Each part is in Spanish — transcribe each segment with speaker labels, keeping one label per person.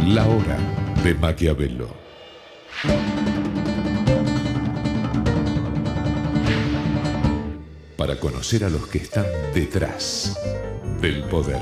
Speaker 1: La hora de Maquiavelo. Para conocer a los que están detrás del poder.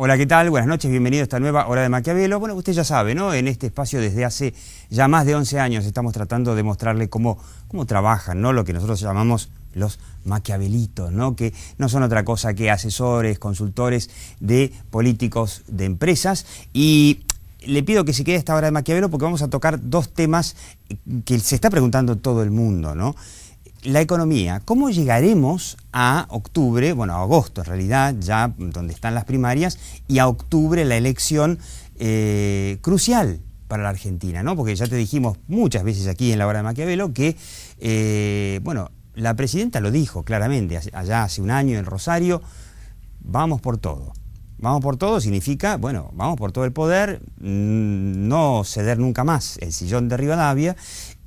Speaker 2: Hola, ¿qué tal? Buenas noches, bienvenido a esta nueva Hora de Maquiavelo. Bueno, usted ya sabe, ¿no? En este espacio desde hace ya más de 11 años estamos tratando de mostrarle cómo trabajan, ¿no? Lo que nosotros llamamos los maquiavelitos, ¿no? Que no son otra cosa que asesores, consultores de políticos, de empresas. Y le pido que se quede a esta Hora de Maquiavelo porque vamos a tocar dos temas que se está preguntando todo el mundo, ¿no? La economía, ¿cómo llegaremos a octubre, bueno, a agosto en realidad, ya donde están las primarias, y a octubre la elección crucial para la Argentina, ¿no? Porque ya te dijimos muchas veces aquí en la Hora de Maquiavelo que, bueno, la presidenta lo dijo claramente allá hace un año en Rosario, vamos por todo. Vamos por todo significa, bueno, vamos por todo el poder, no ceder nunca más el sillón de Rivadavia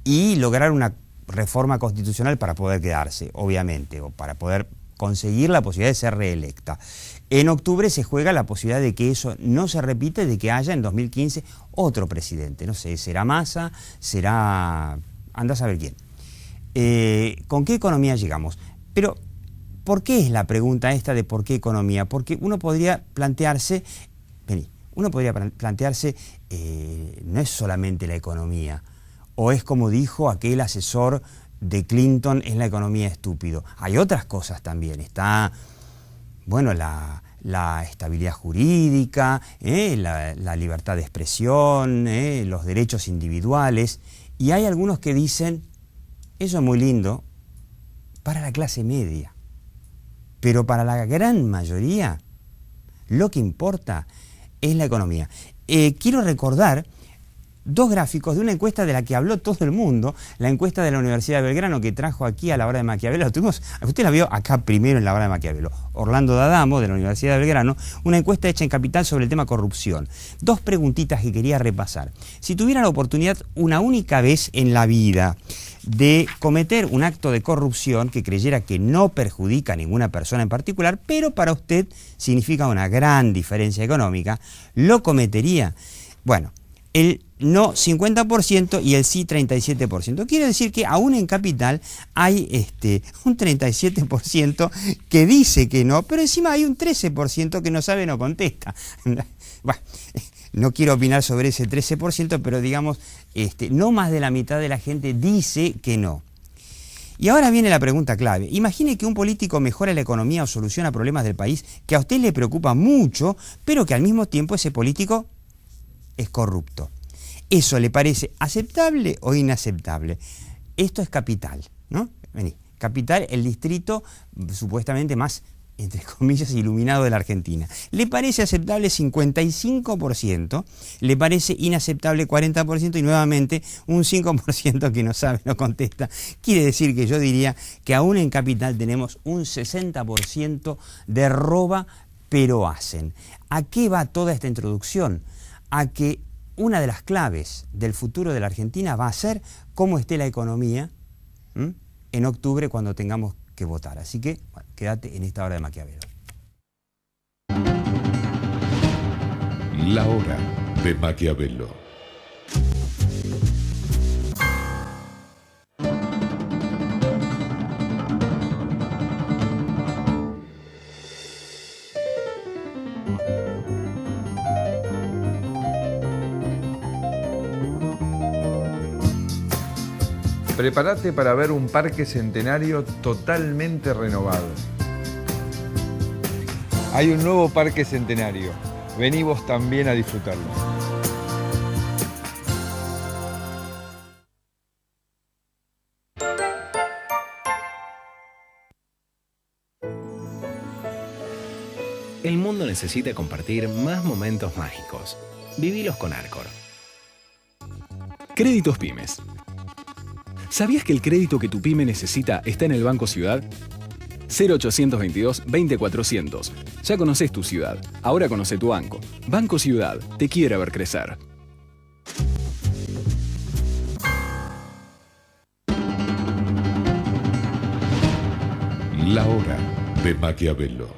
Speaker 2: y lograr una reforma constitucional para poder quedarse, obviamente, o para poder conseguir la posibilidad de ser reelecta. En octubre se juega la posibilidad de que eso no se repita y de que haya en 2015 otro presidente. No sé, será Massa, será... anda a saber quién. ¿Con qué economía llegamos? Pero, ¿por qué es la pregunta esta de por qué economía? Porque uno podría plantearse, no es solamente la economía, o es como dijo aquel asesor de Clinton, es la economía estúpido. Hay otras cosas también. Está, bueno, la estabilidad jurídica, la libertad de expresión, los derechos individuales. Y hay algunos que dicen, eso es muy lindo para la clase media. Pero para la gran mayoría, lo que importa es la economía. Quiero recordar dos gráficos de una encuesta de la que habló todo el mundo, la encuesta de la Universidad de Belgrano que trajo aquí a la Hora de Maquiavelo. Usted la vio acá primero en la Hora de Maquiavelo. Orlando D'Adamo, de la Universidad de Belgrano, una encuesta hecha en Capital sobre el tema corrupción. Dos preguntitas que quería repasar. Si tuviera la oportunidad una única vez en la vida de cometer un acto de corrupción que creyera que no perjudica a ninguna persona en particular, pero para usted significa una gran diferencia económica, ¿lo cometería? Bueno, el no 50% y el sí 37%. Quiere decir que aún en Capital hay un 37% que dice que no, pero encima hay un 13% que no sabe, no contesta. Bueno, no quiero opinar sobre ese 13%, pero digamos, no más de la mitad de la gente dice que no. Y ahora viene la pregunta clave. Imagine que un político mejora la economía o soluciona problemas del país que a usted le preocupa mucho, pero que al mismo tiempo ese político es corrupto. ¿Eso le parece aceptable o inaceptable? Esto es Capital, ¿no? Vení. Capital, el distrito supuestamente más, entre comillas, iluminado de la Argentina. ¿Le parece aceptable 55%? ¿Le parece inaceptable 40%? Y nuevamente un 5% que no sabe, no contesta. Quiere decir que yo diría que aún en Capital tenemos un 60% de roba, pero hacen. ¿A qué va toda esta introducción? A que una de las claves del futuro de la Argentina va a ser cómo esté la economía en octubre cuando tengamos que votar. Así que, bueno, quédate en esta Hora de Maquiavelo.
Speaker 1: La Hora de Maquiavelo.
Speaker 3: Prepárate para ver un parque centenario totalmente renovado. Hay un nuevo parque centenario. Vení vos también a disfrutarlo.
Speaker 4: El mundo necesita compartir más momentos mágicos. Vivilos con Arcor.
Speaker 5: Créditos Pymes. ¿Sabías que el crédito que tu pyme necesita está en el Banco Ciudad? 0822 20400. Ya conoces tu ciudad, ahora conoce tu banco. Banco Ciudad, te quiere ver crecer.
Speaker 1: La hora de Maquiavelo.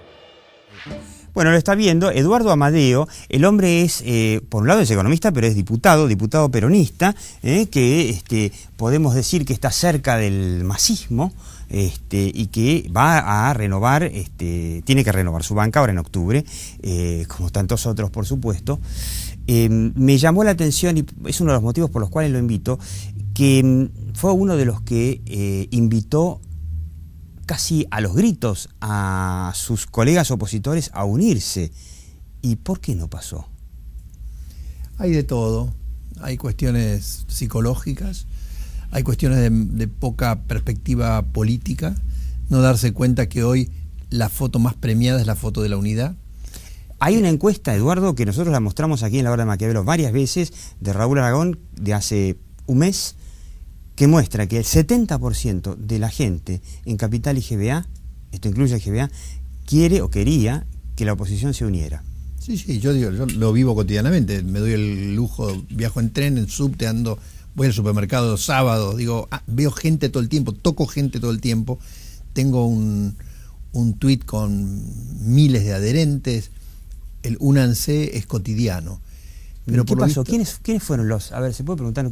Speaker 2: Bueno, lo está viendo Eduardo Amadeo. El hombre es, por un lado es economista, pero es diputado peronista, que podemos decir que está cerca del masismo, y que va a renovar, tiene que renovar su banca ahora en octubre, como tantos otros, por supuesto. Me llamó la atención, y es uno de los motivos por los cuales lo invito, que fue uno de los que invitó casi a los gritos a sus colegas opositores a unirse. ¿Y por qué no pasó?
Speaker 6: Hay de todo. Hay cuestiones psicológicas, hay cuestiones de poca perspectiva política, no darse cuenta que hoy la foto más premiada es la foto de la unidad.
Speaker 2: Hay una encuesta, Eduardo, que nosotros la mostramos aquí en La Hora de Maquiavelo varias veces, de Raúl Aragón, de hace un mes, que muestra que el 70% de la gente en Capital y GBA, esto incluye a GBA, quiere o quería que la oposición se uniera.
Speaker 6: Sí, yo lo vivo cotidianamente, me doy el lujo, viajo en tren, en subte, voy al supermercado los sábados, veo gente todo el tiempo, toco gente todo el tiempo, tengo un tuit con miles de adherentes, el únanse es cotidiano. Pero
Speaker 2: ¿Qué pasó? ¿Quiénes fueron los...? A ver, se puede preguntar...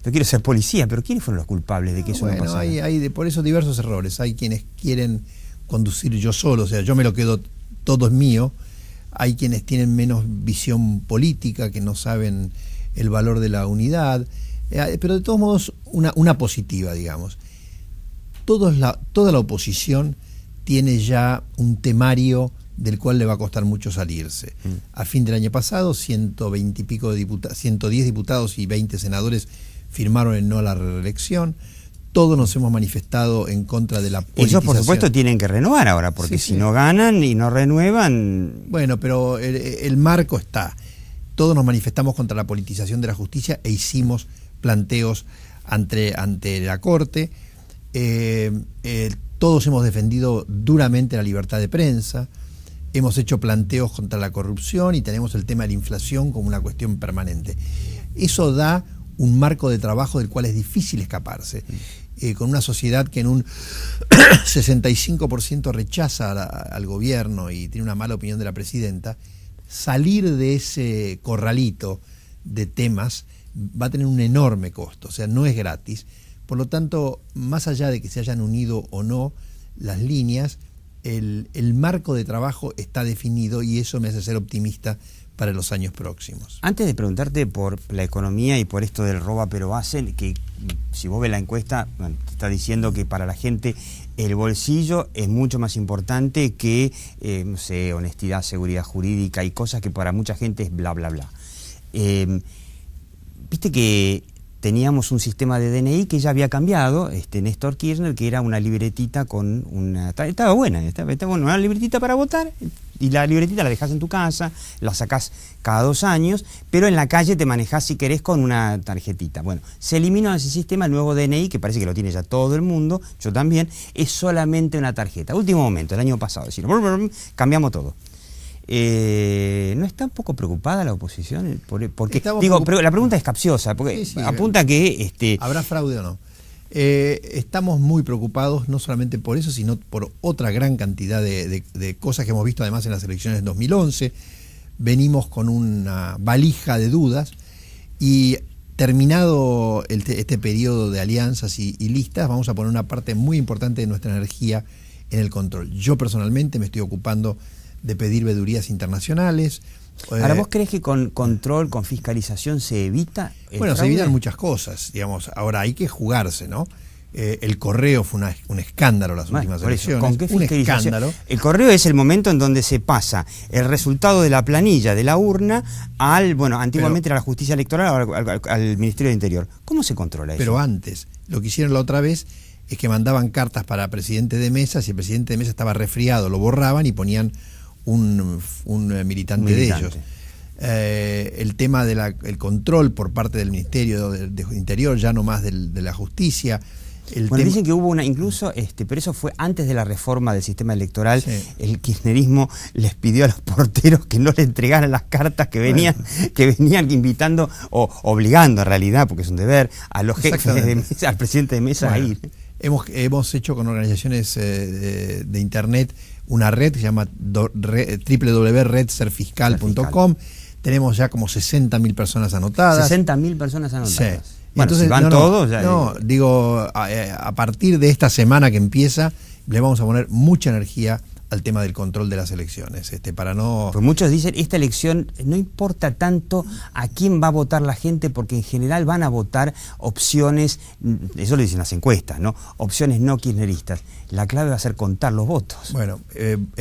Speaker 2: Yo quiero ser policía, pero ¿quiénes fueron los culpables de que eso no pasara?
Speaker 6: Hay por eso diversos errores. Hay quienes quieren conducir yo solo, o sea, yo me lo quedo, todo es mío. Hay quienes tienen menos visión política, que no saben el valor de la unidad. Pero de todos modos, una positiva, digamos. Toda la oposición tiene ya un temario del cual le va a costar mucho salirse. A fin del año pasado, 120 y pico de diputados, 110 diputados y 20 senadores firmaron el no a la reelección. Todos nos hemos manifestado en contra de la politización.
Speaker 2: Ellos, por supuesto, tienen que renovar ahora, porque si no ganan y no renuevan...
Speaker 6: Bueno, pero el marco está. Todos nos manifestamos contra la politización de la justicia e hicimos planteos ante la Corte. Todos hemos defendido duramente la libertad de prensa. Hemos hecho planteos contra la corrupción y tenemos el tema de la inflación como una cuestión permanente. Eso da un marco de trabajo del cual es difícil escaparse. Con una sociedad que en un 65% rechaza al gobierno y tiene una mala opinión de la presidenta, salir de ese corralito de temas va a tener un enorme costo, o sea, no es gratis. Por lo tanto, más allá de que se hayan unido o no las líneas, el marco de trabajo está definido y eso me hace ser optimista para los años próximos.
Speaker 2: Antes de preguntarte por la economía y por esto del roba pero hacen, que si vos ves la encuesta, bueno, te está diciendo que para la gente el bolsillo es mucho más importante que, no sé, honestidad, seguridad jurídica y cosas que para mucha gente es bla, bla, bla. Viste que teníamos un sistema de DNI que ya había cambiado, Néstor Kirchner, que era una libretita con una... Estaba buena, una libretita para votar, y la libretita la dejás en tu casa, la sacás cada 2 años, pero en la calle te manejás si querés con una tarjetita. Bueno, se eliminó ese sistema, el nuevo DNI, que parece que lo tiene ya todo el mundo, yo también, es solamente una tarjeta. Último momento, el año pasado, es decir, cambiamos todo. ¿No está un poco preocupada la oposición? Porque pero la pregunta es capciosa, porque apunta a que...
Speaker 6: ¿Habrá fraude o no? Estamos muy preocupados, no solamente por eso, sino por otra gran cantidad de cosas que hemos visto además en las elecciones de 2011. Venimos con una valija de dudas y terminado este periodo de alianzas y listas, vamos a poner una parte muy importante de nuestra energía en el control. Yo personalmente me estoy ocupando de pedir vedurías internacionales.
Speaker 2: Ahora, ¿vos crees que con control, con fiscalización se evita el fraude?
Speaker 6: Se evitan muchas cosas, digamos. Ahora hay que jugarse, ¿no? El correo fue un escándalo las últimas elecciones.
Speaker 2: ¿Con qué fiscalización?
Speaker 6: Un escándalo.
Speaker 2: El correo es el momento en donde se pasa el resultado de la planilla de la urna antiguamente era la justicia electoral, al Ministerio de Interior. ¿Cómo se controla eso?
Speaker 6: Pero antes, lo que hicieron la otra vez es que mandaban cartas para presidente de mesa, si el presidente de mesa estaba resfriado, lo borraban y ponían un militante de ellos. El tema del control por parte del Ministerio de Interior, ya no más de la Justicia,
Speaker 2: Bueno, dicen que hubo una, incluso, pero eso fue antes de la reforma del sistema electoral, sí. El kirchnerismo les pidió a los porteros que no le entregaran las cartas que venían invitando, o obligando en realidad, porque es un deber, a los jefes de mesa, al presidente de mesa a ir.
Speaker 6: Hemos hecho con organizaciones de internet una red que se llama www.redserfiscal.com. Tenemos ya como 60.000 personas anotadas.
Speaker 2: 60.000 personas anotadas.
Speaker 6: Sí.
Speaker 2: Bueno,
Speaker 6: entonces,
Speaker 2: si van todos... Ya
Speaker 6: digo, a partir de esta semana que empieza, le vamos a poner mucha energía al tema del control de las elecciones, para no...
Speaker 2: Pues muchos dicen, esta elección no importa tanto a quién va a votar la gente, porque en general van a votar opciones, eso lo dicen las encuestas, ¿no? Opciones no kirchneristas. La clave va a ser contar los votos.
Speaker 6: Bueno,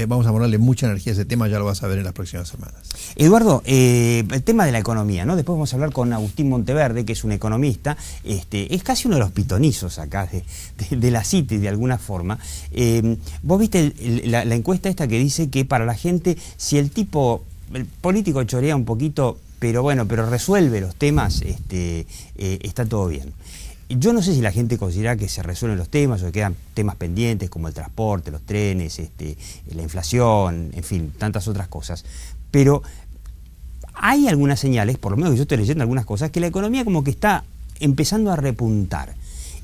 Speaker 6: vamos a ponerle mucha energía a ese tema, ya lo vas a ver en las próximas semanas.
Speaker 2: Eduardo, el tema de la economía, ¿no? Después vamos a hablar con Agustín Monteverde, que es un economista, es casi uno de los pitonizos acá de la CITI, de alguna forma. Vos viste la encuesta esta que dice que para la gente, si el político chorea un poquito, pero resuelve los temas, está todo bien. Yo no sé si la gente considera que se resuelven los temas o que quedan temas pendientes como el transporte, los trenes, la inflación, en fin, tantas otras cosas. Pero hay algunas señales, por lo menos que yo estoy leyendo algunas cosas, que la economía como que está empezando a repuntar.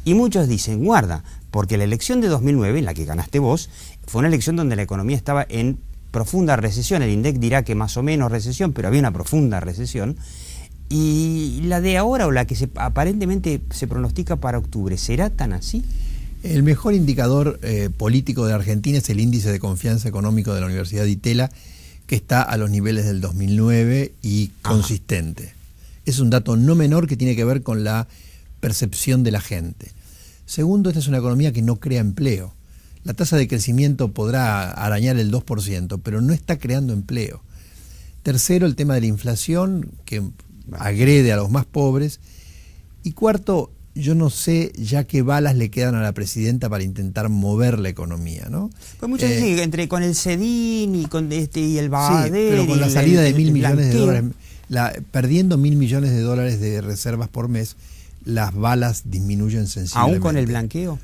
Speaker 2: Y muchos dicen, guarda, porque la elección de 2009, en la que ganaste vos, fue una elección donde la economía estaba en profunda recesión. El INDEC dirá que más o menos recesión, pero había una profunda recesión. Y la de ahora, o la que aparentemente se pronostica para octubre, ¿será tan así?
Speaker 6: El mejor indicador político de Argentina es el índice de confianza económico de la Universidad de Itela, que está a los niveles del 2009 y consistente. Es un dato no menor que tiene que ver con la percepción de la gente. Segundo, esta es una economía que no crea empleo. La tasa de crecimiento podrá arañar el 2%, pero no está creando empleo. Tercero, el tema de la inflación, que agrede a los más pobres. Y cuarto, yo no sé ya qué balas le quedan a la presidenta para intentar mover la economía, ¿no?
Speaker 2: Pues muchos dicen que con el CEDIN y con y el Bader,
Speaker 6: sí, pero con la salida de 1.000 millones de dólares, perdiendo 1.000 millones de dólares de reservas por mes, las balas disminuyen sensiblemente.
Speaker 2: ¿Aún con el blanqueo?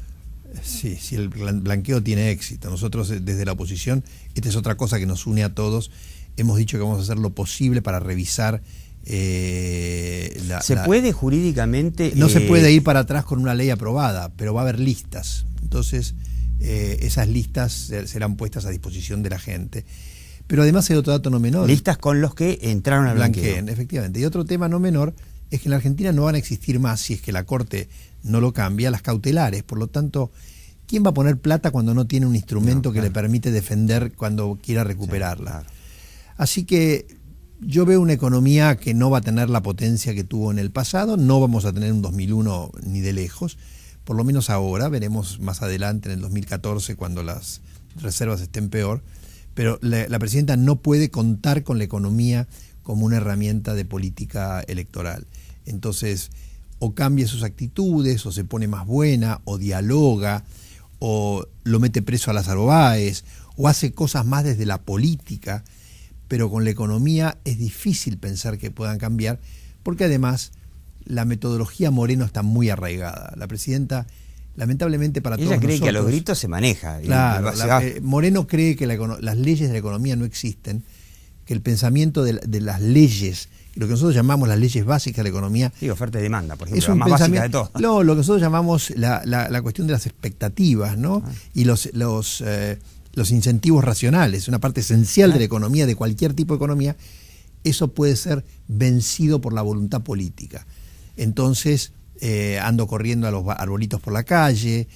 Speaker 6: Sí, el blanqueo tiene éxito. Nosotros desde la oposición, esta es otra cosa que nos une a todos, hemos dicho que vamos a hacer lo posible para revisar.
Speaker 2: ¿Se puede jurídicamente?
Speaker 6: No se puede ir para atrás con una ley aprobada, pero va a haber listas. Entonces, esas listas serán puestas a disposición de la gente. Pero además hay otro dato no menor.
Speaker 2: Listas con los que entraron al blanqueo.
Speaker 6: Efectivamente. Y otro tema no menor es que en la Argentina no van a existir más, si es que la Corte no lo cambia, las cautelares. Por lo tanto, ¿quién va a poner plata cuando no tiene un instrumento que le permite defender cuando quiera recuperarla? Sí, claro. Así que yo veo una economía que no va a tener la potencia que tuvo en el pasado, no vamos a tener un 2001 ni de lejos, por lo menos ahora, veremos más adelante en el 2014 cuando las reservas estén peor, pero la presidenta no puede contar con la economía como una herramienta de política electoral. Entonces, o cambia sus actitudes, o se pone más buena, o dialoga, o lo mete preso a Lázaro Báez, o hace cosas más desde la política, pero con la economía es difícil pensar que puedan cambiar, porque además la metodología Moreno está muy arraigada. La presidenta, lamentablemente para todos nosotros...
Speaker 2: Ella cree que a los gritos se maneja.
Speaker 6: Claro, Moreno cree que las leyes de la economía no existen, que el pensamiento de las leyes, lo que nosotros llamamos las leyes básicas de la economía...
Speaker 2: Sí, oferta y demanda, por ejemplo,
Speaker 6: es un
Speaker 2: la más básica de todo.
Speaker 6: No, lo que nosotros llamamos la cuestión de las expectativas, ¿no? Y los incentivos racionales, una parte esencial de la economía, de cualquier tipo de economía, eso puede ser vencido por la voluntad política. Entonces, ando corriendo a los arbolitos por la calle,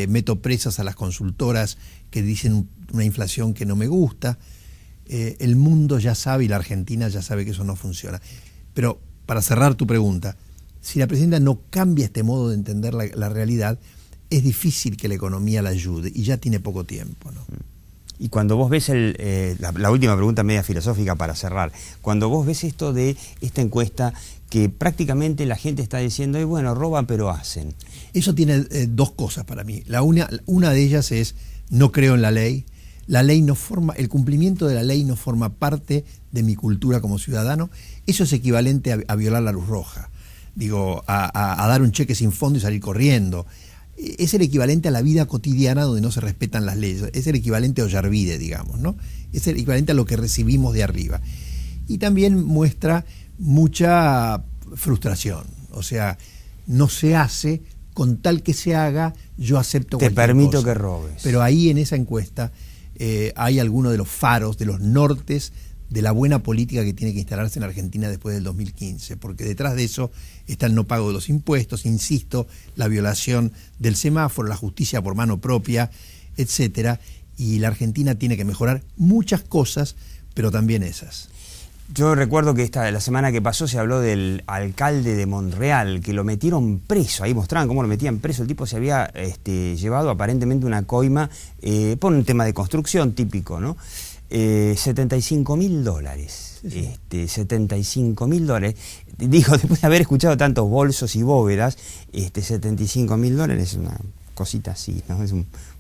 Speaker 6: meto presas a las consultoras que dicen una inflación que no me gusta. El mundo ya sabe y la Argentina ya sabe que eso no funciona. Pero, para cerrar tu pregunta, si la presidenta no cambia este modo de entender la realidad, es difícil que la economía la ayude y ya tiene poco tiempo, ¿no?
Speaker 2: Y cuando vos ves la última pregunta media filosófica para cerrar, cuando vos ves esto de esta encuesta que prácticamente la gente está diciendo, bueno, roban pero hacen.
Speaker 6: Eso tiene dos cosas para mí. Una de ellas es, no creo en la ley. El cumplimiento de la ley no forma parte de mi cultura como ciudadano. Eso es equivalente a violar la luz roja. Digo, a dar un cheque sin fondo y salir corriendo. es el equivalente a la vida cotidiana donde no se respetan las leyes, es el equivalente a Ollarvide, digamos, ¿no? Es el equivalente a lo que recibimos de arriba. Y también muestra mucha frustración, o sea, no se hace, con tal que se haga, yo acepto cualquier cosa.
Speaker 2: Te permito que robes.
Speaker 6: Pero ahí en esa encuesta hay algunos de los faros, de los nortes de la buena política que tiene que instalarse en Argentina después del 2015, porque detrás de eso está el no pago de los impuestos, insisto, la violación del semáforo, la justicia por mano propia, etcétera, y la Argentina tiene que mejorar muchas cosas, pero también esas.
Speaker 2: Yo recuerdo que la semana que pasó se habló del alcalde de Montreal, que lo metieron preso, ahí mostraban cómo lo metían preso, el tipo se había llevado aparentemente una coima por un tema de construcción típico, ¿no? $75.000,
Speaker 6: Sí.
Speaker 2: 75.000. Digo, después de haber escuchado tantos bolsos y bóvedas, $75.000 es una cosita así, ¿no? Es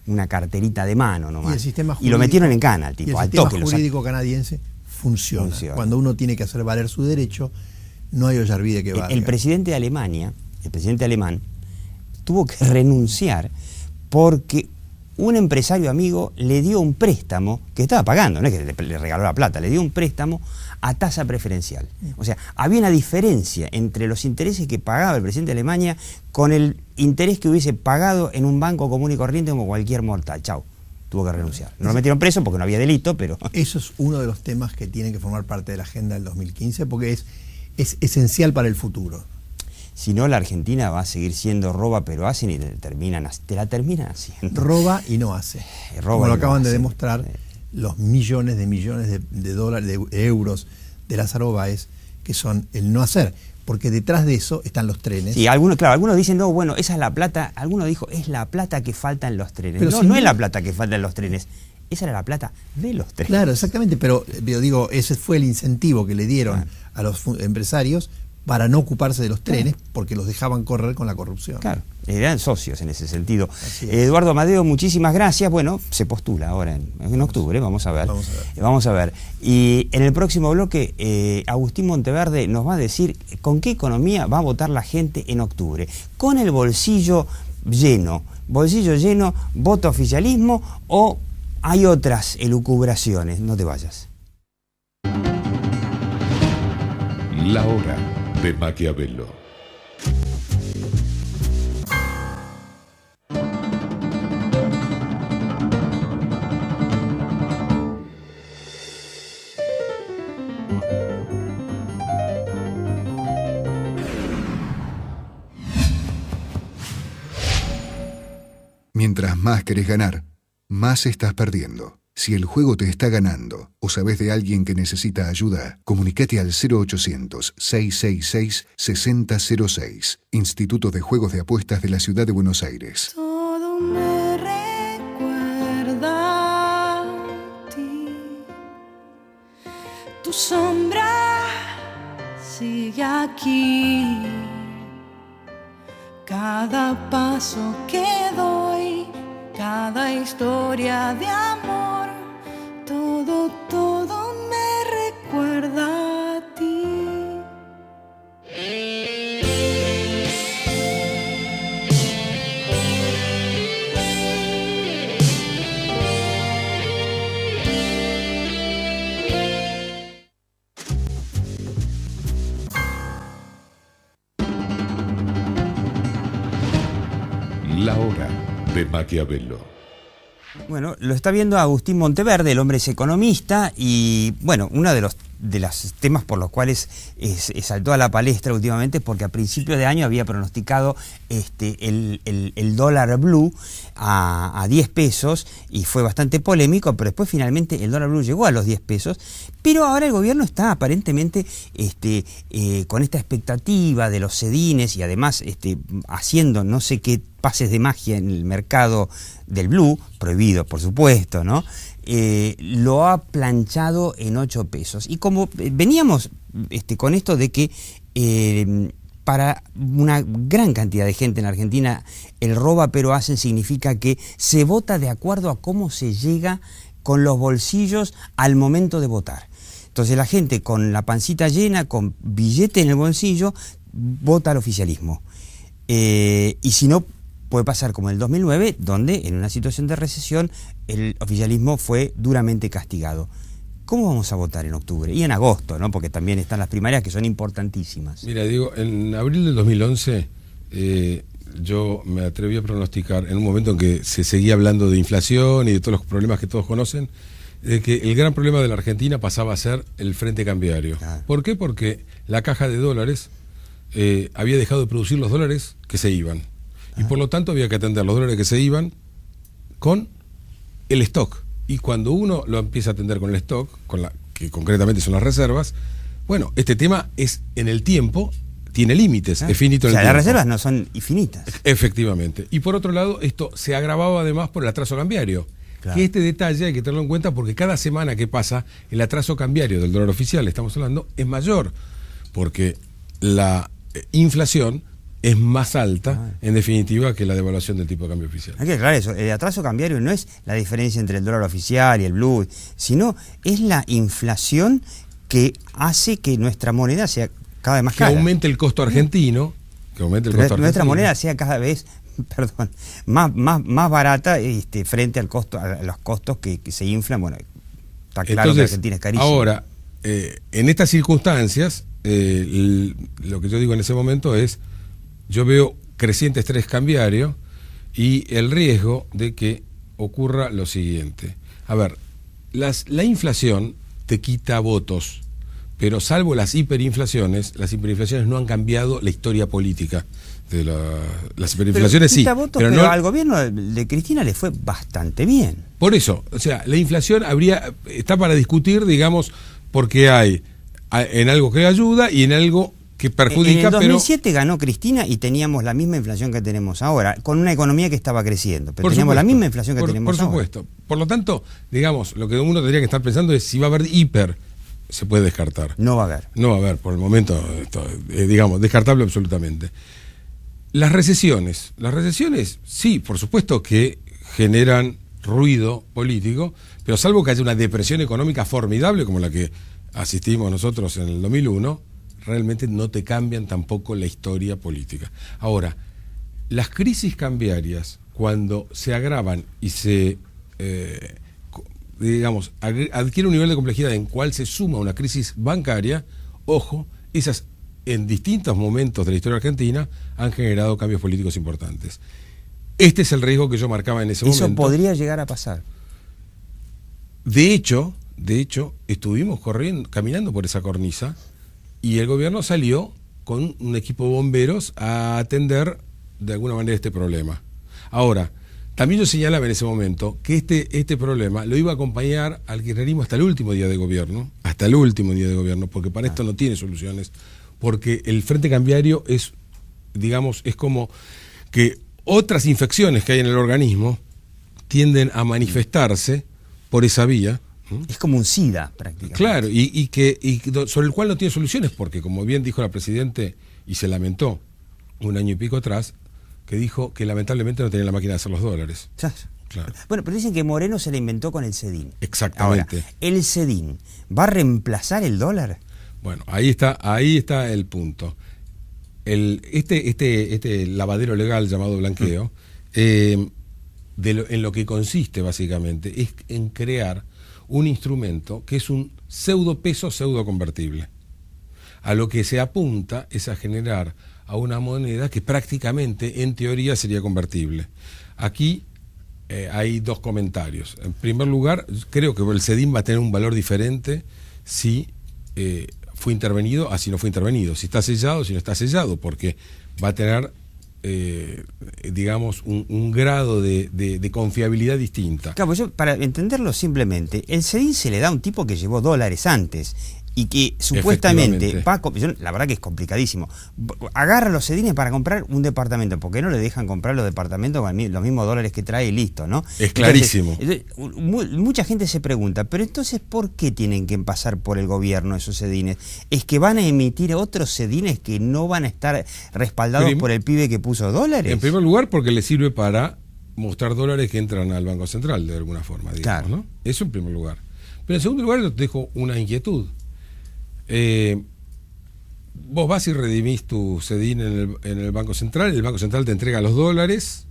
Speaker 2: una carterita de mano nomás.
Speaker 6: Y el sistema
Speaker 2: y lo metieron en cana, al
Speaker 6: y
Speaker 2: tipo,
Speaker 6: el
Speaker 2: al
Speaker 6: sistema
Speaker 2: toque.
Speaker 6: jurídico canadiense funciona. Cuando uno tiene que hacer valer su derecho, no hay Ollarvide que valga.
Speaker 2: El presidente de Alemania, el presidente alemán, tuvo que renunciar porque un empresario amigo le dio un préstamo, que estaba pagando, no es que le regaló la plata, le dio un préstamo a tasa preferencial. O sea, había una diferencia entre los intereses que pagaba el presidente de Alemania con el interés que hubiese pagado en un banco común y corriente como cualquier mortal. Chau, tuvo que renunciar. No lo metieron preso porque no había delito, pero...
Speaker 6: Eso es uno de los temas que tienen que formar parte de la agenda del 2015 porque es esencial para el futuro.
Speaker 2: Si no, la Argentina va a seguir siendo roba, pero hacen y te la terminan haciendo.
Speaker 6: Roba y no hace.
Speaker 2: Roba
Speaker 6: Como lo
Speaker 2: y no
Speaker 6: acaban de
Speaker 2: hace.
Speaker 6: demostrar los millones de dólares, de euros de Lázaro Báez, que son el no hacer. Porque detrás de eso están los trenes.
Speaker 2: Sí, algunos dicen, no, bueno, esa es la plata. Alguno dijo, es la plata que falta en los trenes.
Speaker 6: Pero
Speaker 2: No,
Speaker 6: si
Speaker 2: no
Speaker 6: no-
Speaker 2: es la plata que falta en los trenes. Esa era la plata de los trenes.
Speaker 6: Claro, exactamente, pero yo digo, ese fue el incentivo que le dieron
Speaker 2: Claro.
Speaker 6: a los empresarios para no ocuparse de los trenes, porque los dejaban correr con la corrupción.
Speaker 2: Claro, eran socios en ese sentido.
Speaker 6: Así es.
Speaker 2: Eduardo Amadeo, muchísimas gracias. Bueno, se postula ahora en octubre, vamos a ver. Vamos a ver. Y en el próximo bloque, Agustín Monteverde nos va a decir con qué economía va a votar la gente en octubre. Con el bolsillo lleno, vota oficialismo o hay otras elucubraciones. No te vayas.
Speaker 1: La hora de Maquiavelo.
Speaker 7: Mientras más querés ganar, más estás perdiendo. Si el juego te está ganando o sabés de alguien que necesita ayuda, comunicate al 0800-666-6006, Instituto de Juegos de Apuestas de la Ciudad de Buenos Aires.
Speaker 8: Todo me recuerda a ti. Tu sombra sigue aquí. Cada paso que doy, cada historia de amor, todo me recuerda a ti.
Speaker 1: La hora de Maquiavelo.
Speaker 2: Bueno, lo está viendo Agustín Monteverde, el hombre es economista y, bueno, uno de los temas por los cuales saltó a la palestra últimamente es porque a principios de año había pronosticado el dólar blue a 10 pesos y fue bastante polémico, pero después finalmente el dólar blue llegó a los 10 pesos, pero ahora el gobierno está aparentemente con esta expectativa de los sedines y además haciendo no sé qué pases de magia en el mercado del blue, prohibido por supuesto, ¿no? Lo ha planchado en 8 pesos. Y como veníamos con esto de que para una gran cantidad de gente en Argentina el roba pero hacen significa que se vota de acuerdo a cómo se llega con los bolsillos al momento de votar. Entonces la gente con la pancita llena, con billete en el bolsillo, vota al oficialismo. Y si no, puede pasar como en el 2009, donde en una situación de recesión el oficialismo fue duramente castigado. ¿Cómo vamos a votar en octubre? Y en agosto, ¿no? Porque también están las primarias que son importantísimas.
Speaker 9: Mira, digo, en abril del 2011 yo me atreví a pronosticar, en un momento en que se seguía hablando de inflación y de todos los problemas que todos conocen, de que el gran problema de la Argentina pasaba a ser el frente cambiario.
Speaker 2: Claro.
Speaker 9: ¿Por qué? Porque la caja de dólares había dejado de producir los dólares que se iban. Y por lo tanto había que atender los dólares que se iban con el stock. Y cuando uno lo empieza a atender con el stock, que concretamente son las reservas, bueno, este tema es en el tiempo, tiene límites, es finito en el tiempo.
Speaker 2: Las reservas no son infinitas.
Speaker 9: Efectivamente. Y por otro lado, esto se agravaba además por el atraso cambiario.
Speaker 2: Claro.
Speaker 9: Que este detalle hay que tenerlo en cuenta porque cada semana que pasa, el atraso cambiario del dólar oficial, estamos hablando, es mayor. Porque la inflación es más alta, en definitiva, que la devaluación del tipo de cambio oficial.
Speaker 2: Hay que aclarar eso, el atraso cambiario no es la diferencia entre el dólar oficial y el blue, sino es la inflación que hace que nuestra moneda sea cada vez más cara.
Speaker 9: Que aumente el costo argentino,
Speaker 2: Nuestra moneda sea cada vez, más barata frente al costo, a los costos que se inflan. Bueno, está claro. Entonces, que Argentina es carísimo.
Speaker 9: Ahora, en estas circunstancias, lo que yo digo en ese momento es, yo veo creciente estrés cambiario y el riesgo de que ocurra lo siguiente. A ver, la inflación te quita votos, pero salvo las hiperinflaciones no han cambiado la historia política. Las hiperinflaciones
Speaker 2: quita
Speaker 9: sí.
Speaker 2: Votos, pero al gobierno de Cristina le fue bastante bien.
Speaker 9: Por eso, o sea, la inflación está para discutir, digamos, porque hay en algo que ayuda y en algo que perjudica.
Speaker 2: En el 2007 ganó Cristina y teníamos la misma inflación que tenemos ahora, con una economía que estaba creciendo, pero teníamos la misma inflación que tenemos ahora.
Speaker 9: Por supuesto. Por lo tanto, digamos, lo que uno tendría que estar pensando es si va a haber se puede descartar.
Speaker 2: No va a haber.
Speaker 9: No va a haber, por el momento, digamos, descartable absolutamente. Las recesiones, sí, por supuesto que generan ruido político, pero salvo que haya una depresión económica formidable como la que asistimos nosotros en el 2001, realmente no te cambian tampoco la historia política. Ahora, las crisis cambiarias, cuando se agravan y se, adquiere un nivel de complejidad en cual se suma una crisis bancaria, ojo, esas en distintos momentos de la historia argentina han generado cambios políticos importantes. Este es el riesgo que yo marcaba en ese momento.
Speaker 2: Eso podría llegar a pasar.
Speaker 9: De hecho, estuvimos caminando por esa cornisa y el gobierno salió con un equipo de bomberos a atender de alguna manera este problema. Ahora, también yo señalaba en ese momento que este problema lo iba a acompañar al kirchnerismo hasta el último día de gobierno, porque para esto no tiene soluciones, porque el frente cambiario es como que otras infecciones que hay en el organismo tienden a manifestarse por esa vía.
Speaker 2: Es como un SIDA, prácticamente.
Speaker 9: Claro, y sobre el cual no tiene soluciones, porque como bien dijo la Presidente, y se lamentó un año y pico atrás, que dijo que lamentablemente no tenía la máquina de hacer los dólares.
Speaker 2: Claro. Bueno, pero dicen que Moreno se la inventó con el CEDIN.
Speaker 9: Exactamente.
Speaker 2: Ahora, ¿el CEDIN va a reemplazar el dólar?
Speaker 9: Bueno, ahí está el punto. Este lavadero legal llamado blanqueo, en lo que consiste básicamente es en crear un instrumento que es un pseudopeso pseudoconvertible. A lo que se apunta es a generar a una moneda que prácticamente, en teoría, sería convertible. Aquí hay dos comentarios. En primer lugar, creo que el CEDIN va a tener un valor diferente si fue intervenido a si no fue intervenido, si está sellado, si no está sellado, porque va a tener, un grado de confiabilidad distinta.
Speaker 2: Claro, yo, para entenderlo simplemente, el CEDIN se le da a un tipo que llevó dólares antes y que supuestamente, la verdad que es complicadísimo, agarra los CEDINes para comprar un departamento, porque no le dejan comprar los departamentos con los mismos dólares que trae y listo, ¿no?
Speaker 9: Es clarísimo.
Speaker 2: Entonces, mucha gente se pregunta, pero entonces, ¿por qué tienen que pasar por el gobierno esos CEDINes? ¿Es que van a emitir otros CEDINes que no van a estar respaldados por el pibe que puso dólares?
Speaker 9: En primer lugar, porque le sirve para mostrar dólares que entran al Banco Central, de alguna forma, digamos, ¿no? Eso en primer lugar. Pero en segundo lugar, te dejo una inquietud. Vos vas y redimís tu CEDIN en el Banco Central, el Banco Central te entrega los dólares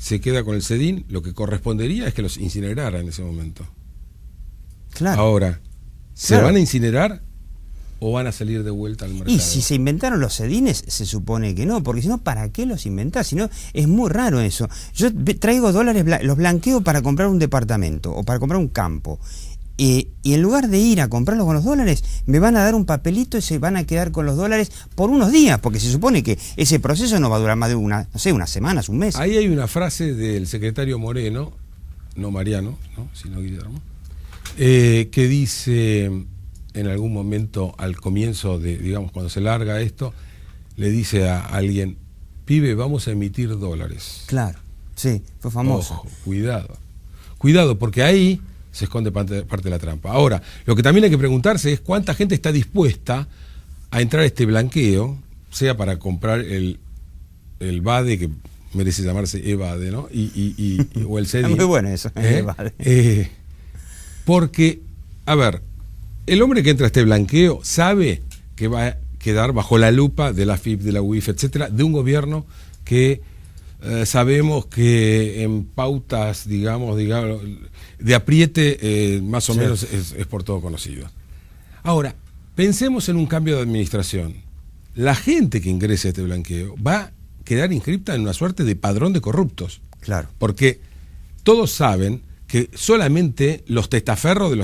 Speaker 9: se queda con el CEDIN, lo que correspondería es que los incinerara en ese momento.
Speaker 2: Claro.
Speaker 9: Ahora, ¿se van a incinerar o van a salir de vuelta al mercado?
Speaker 2: Y si se inventaron los sedines, se supone que no, porque si no, ¿para qué los inventás? Si no, es muy raro eso. Yo traigo dólares, los blanqueo para comprar un departamento o para comprar un campo. Y en lugar de ir a comprarlos con los dólares, me van a dar un papelito y se van a quedar con los dólares por unos días, porque se supone que ese proceso no va a durar más de unas semanas, un mes.
Speaker 9: Ahí hay una frase del secretario Moreno, no Mariano, ¿no? Sino Guillermo, que dice en algún momento al comienzo de, digamos, cuando se larga esto, le dice a alguien, pibe, vamos a emitir dólares.
Speaker 2: Claro, sí, fue famoso.
Speaker 9: Ojo, cuidado, porque ahí se esconde parte de la trampa. Ahora, lo que también hay que preguntarse es cuánta gente está dispuesta a entrar a este blanqueo, sea para comprar el BADE, que merece llamarse EBADE, ¿no? O el CEDIN.
Speaker 2: Es muy bueno eso,
Speaker 9: EBADE. Porque, a ver, el hombre que entra a este blanqueo sabe que va a quedar bajo la lupa de la AFIP, de la UIF, etcétera, de un gobierno que sabemos que en pautas, digamos, de apriete, más o menos es por todo conocido. Ahora, pensemos en un cambio de administración. La gente que ingrese a este blanqueo va a quedar inscripta en una suerte de padrón de corruptos.
Speaker 2: Claro.
Speaker 9: Porque todos saben que solamente los testaferros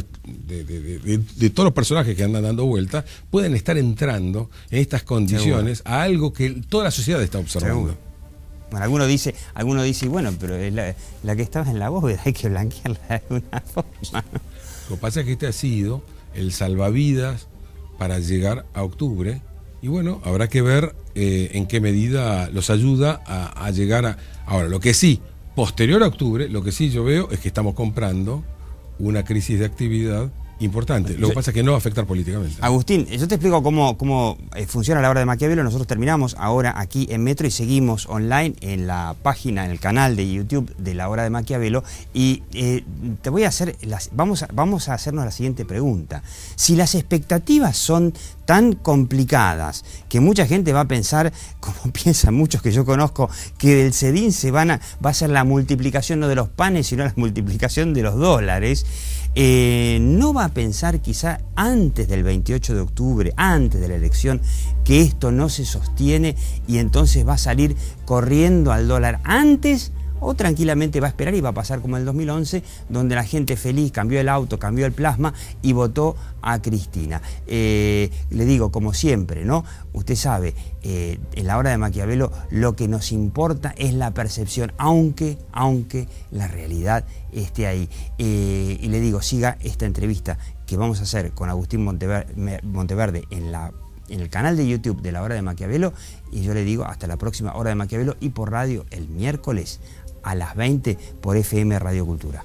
Speaker 9: de todos los personajes que andan dando vueltas pueden estar entrando en estas condiciones a algo que toda la sociedad está observando.
Speaker 2: Seguro. Bueno, alguno dice, bueno, pero es la que estaba en la bóveda, hay que blanquearla de alguna forma.
Speaker 9: Lo que pasa es que este ha sido el salvavidas para llegar a octubre, y bueno, habrá que ver en qué medida los ayuda a llegar a... Ahora, lo que sí, posterior a octubre, lo que sí yo veo es que estamos comprando una crisis de actividad importante. Lo que pasa es que no va a afectar políticamente.
Speaker 2: Agustín, yo te explico cómo funciona la hora de Maquiavelo. Nosotros terminamos ahora aquí en Metro y seguimos online en la página, en el canal de YouTube de la hora de Maquiavelo. Y te voy a hacer, vamos a hacernos la siguiente pregunta. Si las expectativas son tan complicadas que mucha gente va a pensar, como piensan muchos que yo conozco, que del CEDIN va a ser la multiplicación no de los panes, sino la multiplicación de los dólares, no va a pensar quizá antes del 28 de octubre, antes de la elección, que esto no se sostiene y entonces va a salir corriendo al dólar antes, o tranquilamente va a esperar y va a pasar como en el 2011, donde la gente feliz cambió el auto, cambió el plasma y votó a Cristina. Le digo, como siempre, ¿no? Usted sabe, en la hora de Maquiavelo lo que nos importa es la percepción, aunque la realidad esté ahí. Y le digo, siga esta entrevista que vamos a hacer con Agustín Monteverde en el canal de YouTube de la hora de Maquiavelo, y yo le digo hasta la próxima hora de Maquiavelo y por radio el miércoles a las 20 por FM Radio Cultura.